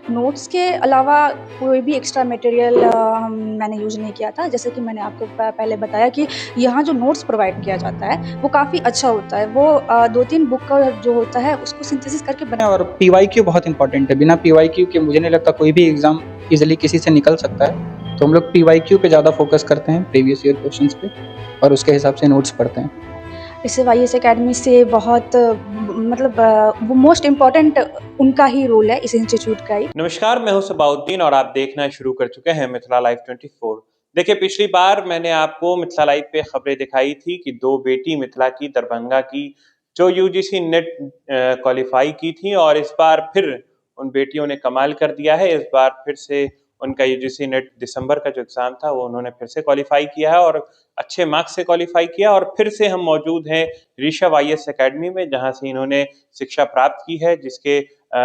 Notes के अलावा कोई भी एक्स्ट्रा मटेरियल मैंने यूज़ नहीं किया था। जैसे कि मैंने आपको पहले बताया कि यहाँ जो नोट्स प्रोवाइड किया जाता है, वो काफ़ी अच्छा होता है। वो 2-3 बुक का जो होता है, उसको सिंथेसिस करके बना। और पीवाईक्यू बहुत इंपॉर्टेंट है। बिना पीवाईक्यू के मुझे नहीं लगता कोई भी एग्ज़ाम ईज़िली किसी से निकल सकता है। तो हम लोग पीवाईक्यू पे ज़्यादा फ़ोकस करते हैं, प्रीवियस ईयर क्वेश्चंस पे, और उसके हिसाब से नोट्स पढ़ते हैं। इससे वाईएस अकेडमी से बहुत मतलब वो मोस्ट इम्पोर्टेंट उनका ही रोल है इस इंस्टीट्यूट का ही। नमस्कार, मैं हूं सबाउद्दीन और आप देखना शुरू कर चुके हैं मिथिला लाइव 24। देखिए, पिछली बार मैंने आपको मिथिला लाइव पे खबरें दिखाई थी कि दो बेटी मिथिला की दरभंगा की जो यूजीसी नेट क्वालिफाई की थी, और इस बार फिर उन बेटियों ने कमाल कर दिया है। इस बार फिर से उनका यूजीसी नेट दिसंबर का जो एग्ज़ाम था वो उन्होंने फिर से क्वालिफाई किया है और अच्छे मार्क्स से क्वालिफाई किया। और फिर से हम मौजूद हैं ऋषभ आईएएस अकेडमी में, जहाँ से इन्होंने शिक्षा प्राप्त की है, जिसके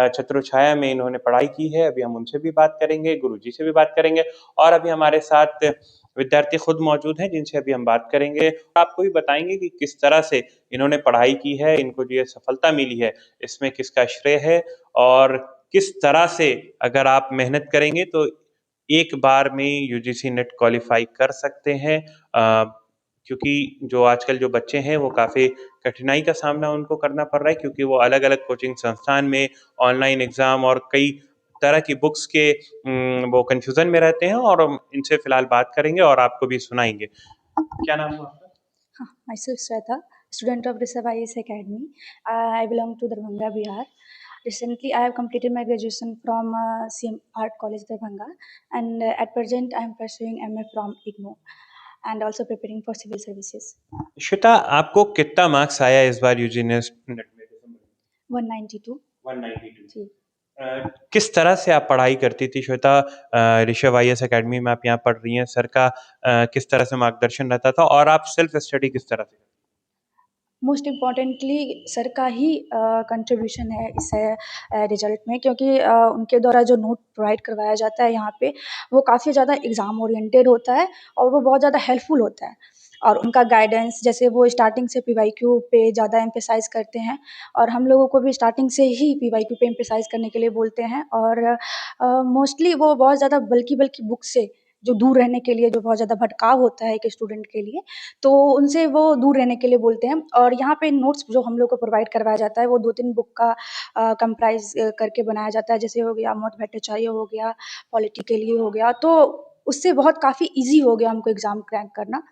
छत्रछाया में इन्होंने पढ़ाई की है। अभी हम उनसे भी बात करेंगे, गुरुजी से भी बात करेंगे, और अभी हमारे साथ विद्यार्थी खुद मौजूद हैं जिनसे अभी हम बात करेंगे। आपको भी बताएंगे कि किस तरह से इन्होंने पढ़ाई की है, इनको जो ये सफलता मिली है इसमें किसका श्रेय है, और किस तरह से अगर आप मेहनत करेंगे तो एक बार में यूजीसी नेट क्वालिफाई कर सकते हैं। क्योंकि जो आजकल जो बच्चे हैं वो काफ़ी कठिनाई का सामना उनको करना पड़ रहा है, क्योंकि वो अलग-अलग कोचिंग संस्थान में ऑनलाइन एग्ज़ाम और कई तरह की बुक्स के वो कन्फ्यूज़न में रहते हैं, और हम इनसे फ़िलहाल बात करेंगे और आपको भी सुनाएँगे। क्या नाम हुआ आपका? हाँ, myself Shweta, student of Rishabh IAS Academy. I belong to Darbhanga, Bihar. Recently, I have completed my graduation from CM Art College, Darbhanga, and at present, I am pursuing MA from IGNOU and also preparing for civil services. Shweta, आपको कितना marks आया इस बार UG net में? 192. 192। जी। किस तरह से आप पढ़ाई करती थी श्वेता? ऋषभ आईएएस अकेडमी में आप यहाँ पढ़ रही हैं, सर का किस तरह से मार्गदर्शन रहता था, और आप सेल्फ स्टडी किस तरह से? मोस्ट इम्पॉर्टेंटली सर का ही कंट्रीब्यूशन है इस रिजल्ट में, क्योंकि उनके द्वारा जो नोट प्रोवाइड करवाया जाता है यहाँ पे, वो काफ़ी ज़्यादा एग्ज़ाम ओरिएंटेड होता है और वो बहुत ज़्यादा हेल्पफुल होता है। और उनका गाइडेंस, जैसे वो स्टार्टिंग से पीवाईक्यू पे ज़्यादा एम्फेसाइज़ करते हैं, और हम लोगों को भी स्टार्टिंग से ही पीवाईक्यू पे एम्फेसाइज़ करने के लिए बोलते हैं। और मोस्टली वो बहुत ज़्यादा बल्की बुक से जो दूर रहने के लिए, जो बहुत ज़्यादा भटकाव होता है एक स्टूडेंट के लिए, तो उनसे वो दूर रहने के लिए बोलते हैं। और यहाँ पे नोट्स जो हम लोग को प्रोवाइड करवाया जाता है, वो 2-3 बुक का कंप्राइज़ करके बनाया जाता है। जैसे हो गया अमोद भट्टाचार्य हो गया, पॉलिटी के लिए हो गया, तो उससे बहुत काफ़ी ईज़ी हो गया हमको एग्ज़ाम क्रैक करना।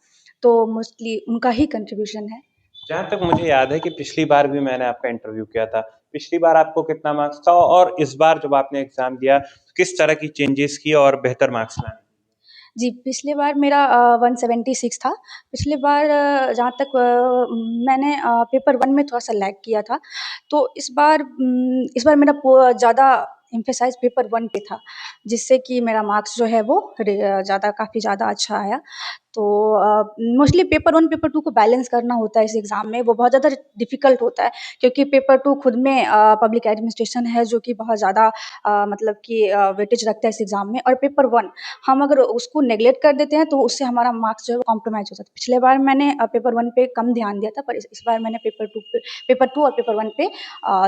तो मोस्टली उनका ही कंट्रीब्यूशन है। जहाँ तक मुझे याद है कि पिछली बार भी मैंने आपका इंटरव्यू किया था। पिछली बार आपको कितना मार्क्स था, और इस बार जब आपने एग्ज़ाम दिया, किस तरह की चेंजेस की और बेहतर मार्क्स लाए? जी, पिछली बार मेरा 176 था। पिछली बार जहाँ तक मैंने पेपर 1 में थोड़ा-सा लैग किया था। तो इस बार मेरा ज़्यादा एम्फेसाइज़ पेपर 1 पे था, जिससे कि मेरा मार्क्स जो है वो ज़्यादा काफ़ी ज़्यादा अच्छा आया। तो मोस्टली पेपर 1, पेपर 2 को बैलेंस करना होता है इस एग्ज़ाम में, वो बहुत ज़्यादा डिफ़िकल्ट होता है, क्योंकि पेपर 2 खुद में पब्लिक एडमिनिस्ट्रेशन है, जो कि बहुत ज़्यादा मतलब कि वेटेज रखता है इस एग्ज़ाम में। और पेपर 1 हम अगर उसको नेग्लेक्ट कर देते हैं, तो उससे हमारा मार्क्स जो है वो कॉम्प्रोमाइज़ हो जाता है। पिछले बार मैंने पेपर 1 पे कम ध्यान दिया था, पर इस बार मैंने पेपर 2 और पेपर 1 पे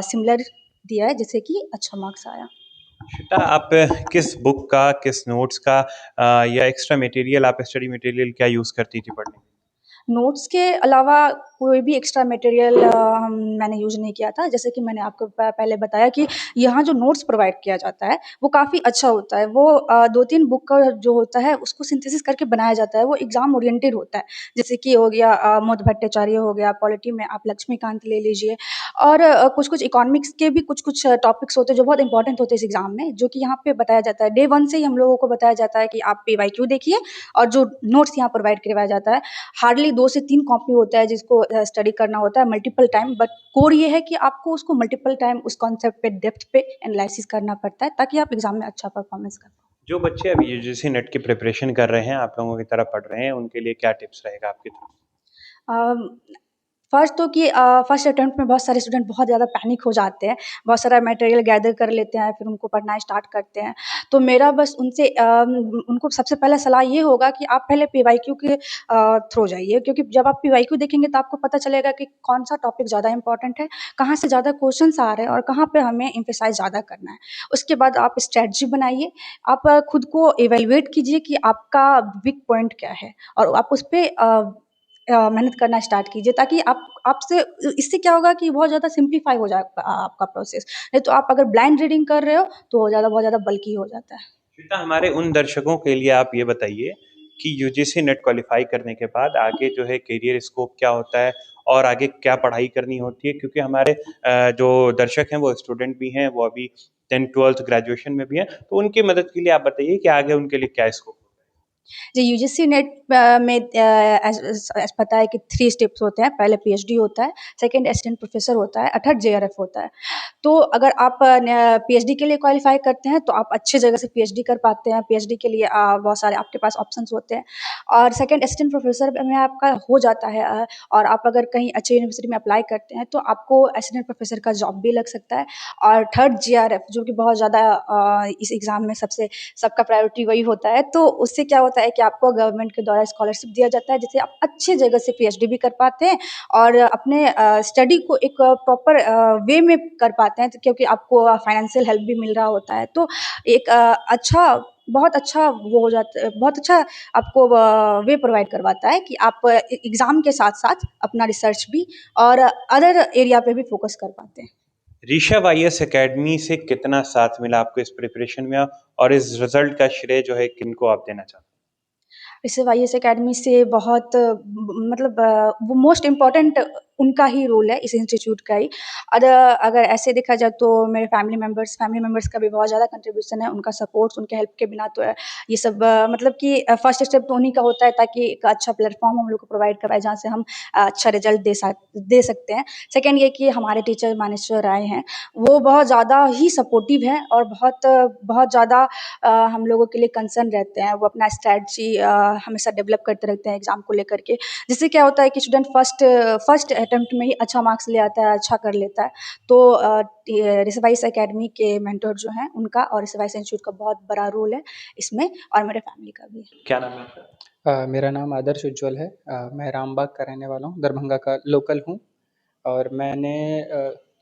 सिमिलर दिया है, जिससे कि अच्छा मार्क्स आया। श्वेता, आप किस बुक का, किस नोट्स का या एक्स्ट्रा मटेरियल, आप स्टडी मटेरियल क्या यूज़ करती थी पढ़ने में? नोट्स के अलावा कोई भी एक्स्ट्रा मटेरियल मैंने यूज़ नहीं किया था। जैसे कि मैंने आपको पहले बताया कि यहाँ जो नोट्स प्रोवाइड किया जाता है, वो काफ़ी अच्छा होता है। वो 2-3 बुक का जो होता है, उसको सिंथेसिस करके बनाया जाता है। वो एग्ज़ाम ओरिएंटेड होता है। जैसे कि हो गया अमोद भट्टाचार्य हो गया, पॉलिटी में आप लक्ष्मीकांत ले लीजिए, और कुछ-कुछ इकोनॉमिक्स के भी कुछ-कुछ टॉपिक्स होते हैं, जो बहुत इंपॉर्टेंट होते हैं इस एग्ज़ाम में, जो कि यहाँ पे बताया जाता है। डे 1 से ही हम लोगों को बताया जाता है कि आप पीवाईक्यू देखिए, और जो नोट्स यहाँ प्रोवाइड करवाया जाता है, हार्डली 2 से 3 कॉपी होता है जिसको स्टडी करना होता है मल्टीपल टाइम। बट कोर ये है कि आपको उसको मल्टीपल टाइम उस कॉन्सेप्ट पे डेप्थ पे एनालिसिस करना पड़ता है, ताकि आप एग्ज़ाम में अच्छा परफॉर्मेंस कर पाओ। जो बच्चे अभी यूजीसी नेट की प्रिपरेशन कर रहे हैं, आप लोगों की तरह पढ़ रहे हैं, उनके लिए क्या टिप्स रहेगा आपकी तरफ से? अम, फर्स्ट तो कि फर्स्ट अटेम्प्ट में बहुत सारे स्टूडेंट बहुत ज़्यादा पैनिक हो जाते हैं, बहुत सारा मटेरियल गैदर कर लेते हैं, फिर उनको पढ़ना स्टार्ट करते हैं। तो मेरा बस उनसे उनको सबसे पहला सलाह ये होगा कि आप पहले पीवाईक्यू के थ्रू जाइए, क्योंकि जब आप पीवाईक्यू देखेंगे तो आपको पता चलेगा कि कौन-सा टॉपिक ज़्यादा इम्पोर्टेंट है, कहाँ से ज़्यादा क्वेश्चन्स आ रहे हैं और कहाँ पे हमें एम्फसाइज़ ज़्यादा करना है। उसके बाद आप स्ट्रैटेजी बनाइए, आप खुद को इवैल्यूएट कीजिए कि आपका वीक पॉइंट क्या है और आप उस पे मेहनत करना स्टार्ट कीजिए, ताकि आप आपसे इससे क्या होगा कि बहुत ज़्यादा सिंप्लीफाई हो जाएगा आपका प्रोसेस। नहीं तो आप अगर ब्लाइंड रीडिंग कर रहे हो तो बहुत ज़्यादा बल्की हो जाता है। श्वेता, हमारे उन दर्शकों के लिए आप ये बताइए कि यूजीसी नेट क्वालिफाई करने के बाद आगे जो है करियर स्कोप क्या होता है और आगे क्या पढ़ाई करनी होती है, क्योंकि हमारे जो दर्शक हैं वो स्टूडेंट भी हैं, वो अभी 10th 12th ग्रेजुएशन में भी हैं, तो उनकी मदद के लिए आप बताइए कि आगे उनके लिए क्या स्कोप। जी, यूजीसी नेट में पता है कि 3 स्टेप्स होते हैं। पहले पीएचडी होता है, सेकंड असिस्टेंट प्रोफेसर होता है और थर्ड जेआरएफ होता है। तो अगर आप पीएचडी के लिए क्वालिफ़ाई करते हैं तो आप अच्छी जगह से पीएचडी कर पाते हैं। पीएचडी के लिए बहुत सारे आपके पास ऑप्शंस होते हैं और सेकंड असिस्टेंट प्रोफेसर में आपका हो जाता है और आप अगर कहीं अच्छी यूनिवर्सिटी में अप्लाई करते हैं तो आपको असिस्टेंट प्रोफेसर का जॉब भी लग सकता है। और थर्ड जेआरएफ, जो कि बहुत ज़्यादा इस एग्ज़ाम में सबका प्रायोरिटी वही होता है। तो उससे क्या होता है कि आपको गवर्नमेंट के द्वारा स्कॉलरशिप दिया जाता है, जिससे आप अच्छी जगह से पीएचडी भी कर पाते हैं और अपने स्टडी को एक प्रॉपर वे में कर पाते हैं, तो क्योंकि आपको फाइनेंशियल हेल्प भी मिल रहा होता है। तो एक बहुत अच्छा वो हो जाता है, बहुत अच्छा आपको वे प्रोवाइड करवाता है कि आप एग्ज़ाम के साथ-साथ अपना रिसर्च भी और अदर एरिया पे भी फ़ोकस कर पाते हैं। ऋषभ आईएएस एकेडमी से कितना साथ मिला आपको इस प्रिपरेशन में, और इस रिजल्ट का श्रेय जो है किनको आप देना चाहते हैं? ऋषभ आईएएस एकेडमी से बहुत मतलब वो मोस्ट इम्पॉर्टेंट उनका ही रोल है इस इंस्टीट्यूट का ही। अगर ऐसे देखा जाए तो मेरे फैमिली मेंबर्स का भी बहुत ज़्यादा कंट्रीब्यूशन है, उनका सपोर्ट, उनके हेल्प के बिना तो ये सब मतलब कि फर्स्ट स्टेप तो उन्हीं का होता है, ताकि एक अच्छा प्लेटफॉर्म हम लोग को प्रोवाइड करवाए जहाँ से हम अच्छा रिजल्ट दे सकते हैं। सेकेंड ये कि हमारे टीचर मानेश्वर राय हैं, वो बहुत ज़्यादा ही सपोर्टिव हैं और बहुत ज़्यादा हम लोगों के लिए कंसर्न रहते हैं। वो अपना स्ट्रैटेजी हमेशा डेवलप करते रहते हैं एग्ज़ाम को लेकर के, जिससे क्या होता है कि स्टूडेंट फर्स्ट अटेम्प्ट में ही अच्छा मार्क्स ले आता है, अच्छा कर लेता है। तो ऋषभ आईएएस एकेडमी के मेंटर जो हैं उनका और ऋषभ आईएएस इंस्टीट्यूट का बहुत बड़ा रोल है इसमें, और मेरे फैमिली का भी। क्या नाम है आपका? मेरा नाम आदर्श उज्ज्वल है। मैं रामबाग का रहने वाला हूँ, दरभंगा का लोकल हूँ। और मैंने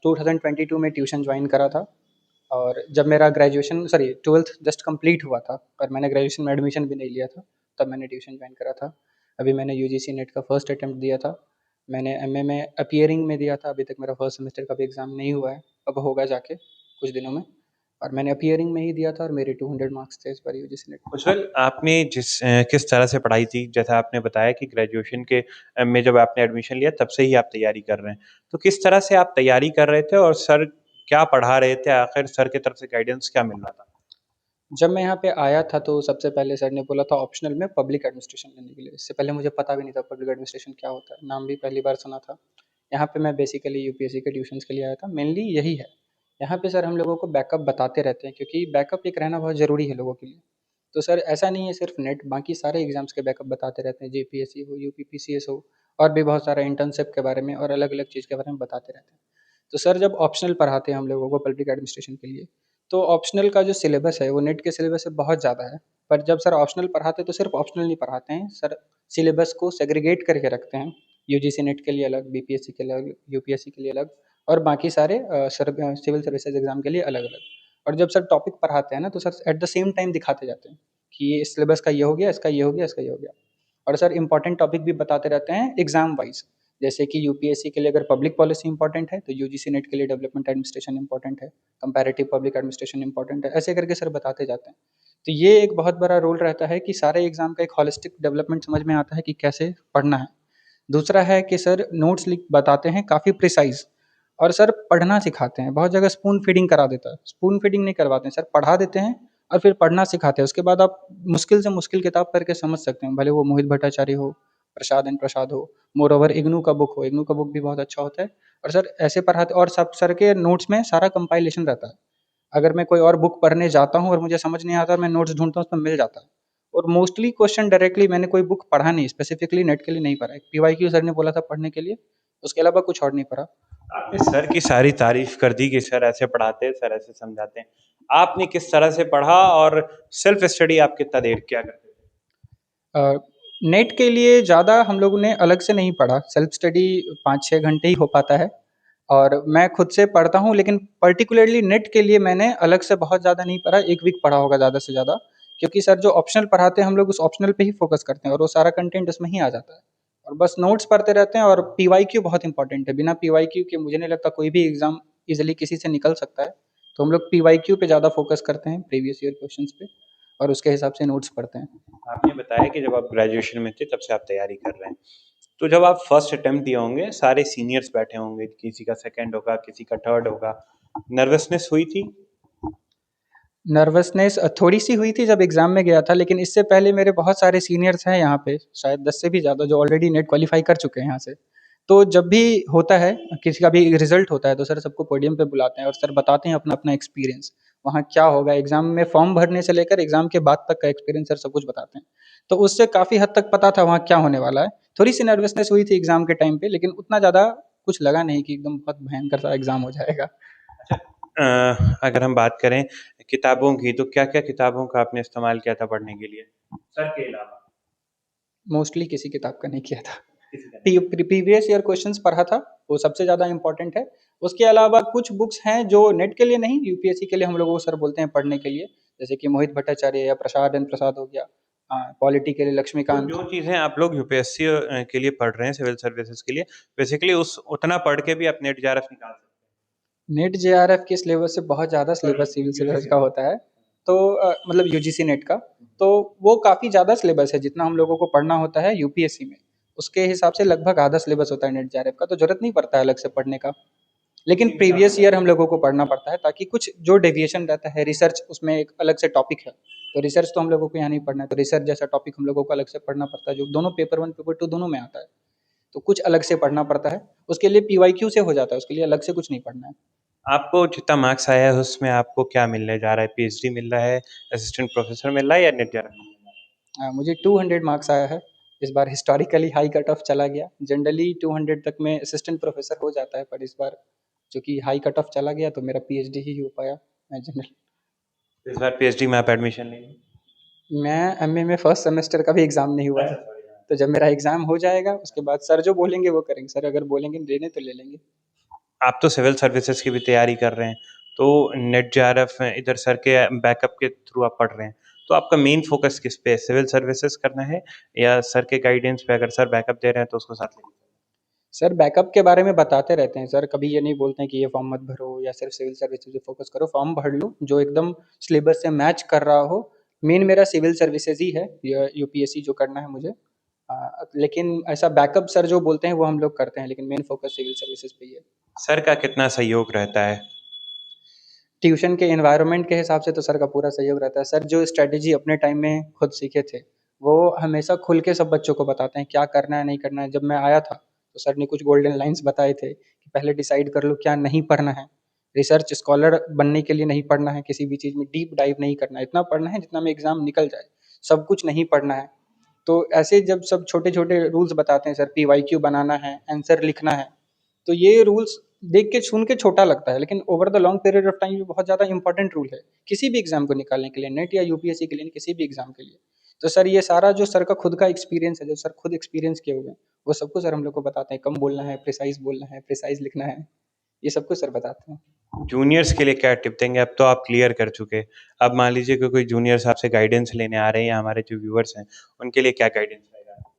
2022 में ट्यूशन ज्वाइन करा था। और जब मेरा graduation sorry 12th just complete हुआ था और मैंने ग्रेजुएशन में एडमिशन भी नहीं लिया था, तब मैंने ट्यूशन ज्वाइन करा था। अभी मैंने यूजीसी नेट का फर्स्ट अटेम्प्ट दिया था। मैंने एमए में अपीयरिंग में दिया था। अभी तक मेरा फर्स्ट सेमेस्टर का भी एग्ज़ाम नहीं हुआ है, अब होगा जाके कुछ दिनों में। और मैंने अपीयरिंग में ही दिया था और मेरे 200 मार्क्स थे इस बार यूजीसी नेट में। उज्ज्वल, आपने किस तरह से पढ़ाई थी? जैसा आपने बताया कि ग्रेजुएशन के में जब आपने एडमिशन लिया तब से ही आप तैयारी कर रहे हैं। तो किस तरह से आप तैयारी कर रहे थे और सर क्या पढ़ा रहे थे? आखिर सर की तरफ से गाइडेंस क्या मिल रहा था? जब मैं यहाँ पे आया था तो सबसे पहले सर ने बोला था ऑप्शनल में पब्लिक एडमिनिस्ट्रेशन लेने के लिए। इससे पहले मुझे पता भी नहीं था पब्लिक एडमिनिस्ट्रेशन क्या होता है, नाम भी पहली बार सुना था। यहाँ पे मैं बेसिकली यूपीएससी के ट्यूशन्स के लिए आया था, मेनली यही है। यहाँ पे सर हम लोगों को बैकअप बताते रहते हैं, क्योंकि बैकअप एक रहना बहुत ज़रूरी है लोगों के लिए। तो सर ऐसा नहीं है सिर्फ नेट, बाकी सारे एग्जाम्स के बैकअप बताते रहते हैं, जेपीएससी हो, यूपीपीसीएस हो, और भी बहुत सारा इंटर्नशिप के बारे में और अलग अलग चीज़ के बारे में बताते रहते हैं। तो सर जब ऑप्शनल पढ़ाते हैं हम लोगों को पब्लिक एडमिनिस्ट्रेशन के लिए, तो ऑप्शनल का जो सिलेबस है वो नेट के सिलेबस से बहुत ज़्यादा है। पर जब सर ऑप्शनल पढ़ाते हैं तो सिर्फ ऑप्शनल नहीं पढ़ाते हैं सर, सिलेबस को सेग्रीगेट करके रखते हैं। यूजीसी नेट के लिए अलग, बीपीएससी के लिए अलग, यूपीएससी के लिए अलग, और बाकी सारे सिविल सर्विसेज एग्जाम के लिए अलग अलग। और जब सर टॉपिक पढ़ाते हैं ना तो sir at the same time दिखाते जाते हैं कि ये सिलेबस का ये हो गया, इसका ये हो गया, इसका ये हो गया। और सर इंपॉर्टेंट टॉपिक भी बताते रहते हैं एग्जाम वाइज। जैसे कि यूपीएससी के लिए अगर पब्लिक पॉलिसी इंपॉर्टेंट है तो यूजीसी नेट के लिए डेवलपमेंट एडमिनिस्ट्रेशन इंपॉर्टेंट है, कंपैरेटिव पब्लिक एडमिनिस्ट्रेशन इंपॉर्टेंट है, ऐसे करके सर बताते जाते हैं। तो ये एक बहुत बड़ा रोल रहता है कि सारे एग्जाम का एक होलिस्टिक डेवलपमेंट समझ में आता है कि कैसे पढ़ना है। दूसरा है कि सर नोट्स लिख बताते हैं काफ़ी प्रिसाइज, और सर पढ़ना सिखाते हैं। बहुत जगह स्पून फीडिंग करा देता है, स्पून फीडिंग नहीं करवाते हैं सर, पढ़ा देते हैं और फिर पढ़ना सिखाते हैं। उसके बाद आप मुश्किल से मुश्किल किताब करके समझ सकते हैं, भले वो मोहित भट्टाचार्य हो, प्रसाद एंड प्रसाद हो, मोर ओवर इग्नू का बुक हो, इग्नू का बुक भी बहुत अच्छा होता है। और सर ऐसे पढ़ाते, और सब सर के नोट्स में सारा कंपाइलेशन रहता है। अगर मैं कोई और बुक पढ़ने जाता हूँ और मुझे समझ नहीं आता, मैं नोट्स ढूंढता हूँ, उसमें मिल जाता है। और मोस्टली क्वेश्चन डायरेक्टली मैंने कोई बुक पढ़ा नहीं, स्पेसिफिकली नेट के लिए नहीं पढ़ा है। पीवाईक्यू सर ने बोला था पढ़ने के लिए, उसके अलावा कुछ और नहीं पढ़ा। आपने सर की सारी तारीफ कर दी कि सर ऐसे पढ़ाते हैं, सर ऐसे समझाते हैं। आपने किस तरह से पढ़ा और सेल्फ स्टडी आप कितना देर किया करते थे? नेट के लिए ज़्यादा हम लोगों ने अलग से नहीं पढ़ा, सेल्फ स्टडी 5-6 घंटे ही हो पाता है और मैं खुद से पढ़ता हूँ, लेकिन पर्टिकुलरली नेट के लिए मैंने अलग से बहुत ज़्यादा नहीं पढ़ा, 1 वीक पढ़ा होगा ज़्यादा से ज़्यादा, क्योंकि सर जो ऑप्शनल पढ़ाते हैं हम लोग उस ऑप्शनल पे ही फोकस करते हैं और वो सारा कंटेंट उसमें ही आ जाता है और बस नोट्स पढ़ते रहते हैं। और पीवाईक्यू बहुत इंपॉर्टेंट है, बिना पीवाईक्यू के मुझे नहीं लगता कोई भी एग्जाम इजिली किसी से निकल सकता है। तो हम लोग पीवाईक्यू पे ज़्यादा फोकस करते हैं, प्रीवियस ईयर क्वेश्चंस पे, और उसके हिसाब से नोट्स पढ़ते हैं। आपने बताया कि जब आप ग्रेजुएशन में थे तब से आप तैयारी कर रहे हैं, तो जब आप फर्स्ट अटेम्प्ट दिए होंगे, सारे सीनियर्स बैठे होंगे, किसी का सेकंड होगा, किसी का थर्ड होगा, नर्वसनेस हुई थी? नर्वसनेस थोड़ी सी हुई थी जब एग्ज़ाम में गया था, लेकिन इससे पहले मेरे बहुत सारे सीनियर्स हैं यहाँ पे, शायद 10 से भी ज़्यादा, जो ऑलरेडी नेट क्वालिफाई कर चुके हैं यहाँ से। तो जब भी होता है, किसी का भी रिजल्ट होता है, तो सर सबको पोडियम पे बुलाते हैं और सर बताते हैं अपना अपना एक्सपीरियंस, वहाँ क्या होगा एग्जाम में, फॉर्म भरने से लेकर एग्जाम के बाद तक का एक्सपीरियंस सर सब कुछ बताते हैं। तो उससे काफ़ी हद तक पता था वहाँ क्या होने वाला है। थोड़ी सी नर्वसनेस हुई थी एग्जाम के टाइम पे, लेकिन उतना ज़्यादा कुछ लगा नहीं कि एकदम बहुत भयंकर सा एग्जाम हो जाएगा। अगर हम बात करें किताबों की, तो क्या-क्या किताबों का आपने इस्तेमाल किया था पढ़ने के लिए? सर के अलावा? मोस्टली किसी किताब का नहीं किया था। किसी का नहीं? प्रीवियस ईयर क्वेश्चंस पढ़ा था, वो सबसे ज़्यादा इंपॉर्टेंट है। उसके अलावा कुछ बुक्स हैं जो नेट के लिए नहीं, यूपीएससी के लिए हम लोगों को सर बोलते हैं पढ़ने के लिए, जैसे कि मोहित भट्टाचार्य या प्रसाद एन प्रसाद हो गया, पॉलिटी के लिए तो लक्ष्मीकांत। जो चीज़ें आप लोग यूपीएससी के लिए पढ़ रहे हैं, सिविल सर्विसेज के लिए, बेसिकली उस उतना पढ़ के भी आप नेट जेआरएफ निकाल सकते नेट जेआरएफ के सिलेबस से बहुत ज़्यादा सिलेबस सिविल हैं। सर्विस यूजीसी का नेट। होता है। तो मतलब यूजीसी नेट का, तो वो काफ़ी ज़्यादा सिलेबस है, जितना हम लोगों को पढ़ना होता है यूपीएससी में, उसके हिसाब से लगभग आधा सिलेबस होता है नेट जेआरएफ का, तो जरूरत नहीं पड़ता है अलग से पढ़ने का। लेकिन प्रीवियस ईयर हम लोगों को पढ़ना पड़ता है, ताकि कुछ जो डेविएशन रहता है, रिसर्च उसमें एक अलग से टॉपिक है, तो रिसर्च तो हम लोगों को यहाँ नहीं पढ़ना है, तो रिसर्च जैसा टॉपिक हम लोगों को अलग से पढ़ना पड़ता है, जो दोनों पेपर 1 पेपर 2 दोनों में आता है। तो कुछ अलग से पढ़ना पड़ता है, उसके लिए पीवाईक्यू से हो जाता है, उसके लिए अलग से कुछ नहीं पढ़ना है। आपको जितना मार्क्स आया है उसमें आपको क्या मिलने जा रहा है? पीएचडी मिल रहा है, असिस्टेंट प्रोफेसर मिल रहा है या नेट जेआरएफ मिल रहा मुझे 200 मार्क्स आया है, इस बार हिस्टोरिकली हाई कट ऑफ चला गया। जनरली 200 तक में असिस्टेंट प्रोफेसर हो जाता है, पर इस बार चूँकि हाई कट ऑफ चला गया तो मेरा पीएचडी ही हो पाया। मैं जनरल है? इस बार पीएचडी में आप एडमिशन लेंगे? मैं एमए में फर्स्ट सेमेस्टर का भी एग्ज़ाम नहीं हुआ है, अच्छा, सॉरी। तो जब मेरा एग्ज़ाम हो जाएगा उसके बाद सर जो बोलेंगे वो करेंगे, सर अगर बोलेंगे लेने तो ले लेंगे। आप तो सिविल सर्विसेज की भी तैयारी कर रहे हैं, तो नेट जेआरएफ इधर सर के बैकअप के थ्रू आप पढ़ रहे हैं, तो आपका मेन फोकस किस पे है? सिविल सर्विसेज करना है या सर के गाइडेंस पे, अगर सर बैकअप दे रहे हैं तो उसको साथ लेके? सर बैकअप के बारे में बताते रहते हैं, सर कभी ये नहीं बोलते हैं कि ये फॉर्म मत भरो या सिर्फ सिविल सर्विसेज पे फोकस करो, फॉर्म भर लो जो एकदम सिलेबस से मैच कर रहा हो। मेन मेरा सिविल सर्विसेज ही है, यूपीएससी जो करना है मुझे। लेकिन ऐसा बैकअप सर जो बोलते हैं वो हम लोग करते हैं, लेकिन मेन फोकस सिविल सर्विसेज पे ही है। सर का कितना सहयोग रहता है? ट्यूशन के एनवायरनमेंट के हिसाब से तो सर का पूरा सहयोग रहता है। सर जो स्ट्रैटेजी अपने टाइम में खुद सीखे थे, वो हमेशा खुल के सब बच्चों को बताते हैं क्या करना है नहीं करना है। जब मैं आया था तो सर ने कुछ गोल्डन लाइन्स बताए थे कि पहले डिसाइड कर लो क्या नहीं पढ़ना है। रिसर्च स्कॉलर बनने के लिए नहीं पढ़ना है, किसी भी चीज़ में डीप डाइव नहीं करना है, इतना पढ़ना है जितना में एग्ज़ाम निकल जाए, सब कुछ नहीं पढ़ना है। तो ऐसे जब सब छोटे-छोटे रूल्स बताते हैं सर, पीवाईक्यू बनाना है, आंसर लिखना है, तो ये रूल्स देख के सुन के छोटा लगता है, लेकिन over the long period of time ये बहुत ज़्यादा इंपॉर्टेंट रूल है किसी भी एग्जाम को निकालने के लिए, नेट या यूपीएससी के लिए, किसी भी एग्जाम के लिए। तो सर ये सारा जो सर का खुद का एक्सपीरियंस है, जो सर खुद एक्सपीरियंस किए हुए हैं, वो सबको सर हम लोग को बताते हैं, कम बोलना है, प्रिसाइज बोलना है, प्रिसाइज लिखना है, ये सब कुछ सर बताते हैं। जूनियर्स के लिए क्या टिप देंगे? अब तो आप क्लियर कर चुके, अब मान लीजिए कि कोई जूनियर्स आपसे गाइडेंस लेने आ रहे हैं या हमारे जो व्यूअर्स हैं, उनके लिए क्या गाइडेंस रहेगा?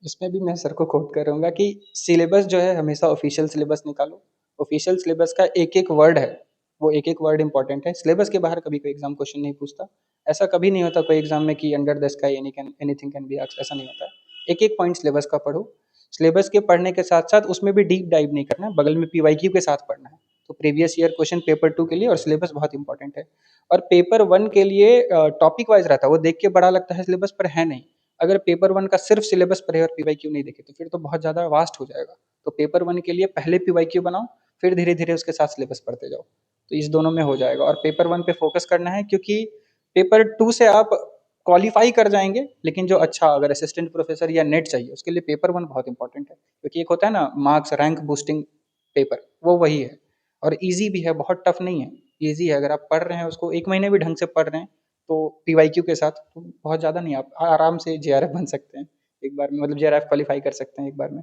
इसमें भी मैं सर को कोट करूँगा कि सिलेबस जो है हमेशा ऑफिशियल सिलेबस निकालो। ऑफिशियल सिलेबस का एक-एक वर्ड है, वो एक-एक वर्ड इंपॉर्टेंट है। सिलेबस के बाहर कभी कोई एग्ज़ाम क्वेश्चन नहीं पूछता। ऐसा कभी नहीं होता कोई एग्ज़ाम में कि under the sky anything can be asked, ऐसा नहीं होता है। एक-एक पॉइंट सिलेबस का पढ़ो। सिलेबस के पढ़ने के साथ-साथ उसमें भी डीप डाइव नहीं करना है, बगल में पीवाईक्यू के साथ पढ़ना है। तो प्रीवियस ईयर क्वेश्चन पेपर 2 के लिए और सिलेबस बहुत इंपॉर्टेंट है। और पेपर 1 के लिए टॉपिक वाइज़ रहता है, वो देख के बड़ा लगता है सिलेबस, पर है नहीं। अगर पेपर 1 का सिर्फ सिलेबस पढ़े और पीवाईक्यू नहीं देखे तो फिर तो बहुत ज़्यादा वास्ट हो जाएगा। तो पेपर 1 के लिए पहले पीवाईक्यू बनाओ, फिर धीरे-धीरे उसके साथ सिलेबस पढ़ते जाओ। तो इस दोनों में हो जाएगा और पेपर 1 पे फोकस करना है, क्योंकि पेपर 2 से आप क्वालिफाई कर जाएंगे, लेकिन जो अच्छा अगर असिस्टेंट प्रोफेसर या नेट चाहिए उसके लिए पेपर वन बहुत इंपॉर्टेंट है, क्योंकि एक होता है ना मार्क्स रैंक बूस्टिंग पेपर, वो वही है। और इजी भी है, बहुत टफ नहीं है, इजी है। अगर आप पढ़ रहे हैं उसको, एक महीने भी ढंग से पढ़ रहे हैं तो पीवाईक्यू के साथ, तो बहुत ज़्यादा नहीं, आप आराम से जेआरएफ बन सकते हैं एक बार में, मतलब जेआरएफ क्वालिफाई कर सकते हैं एक बार में।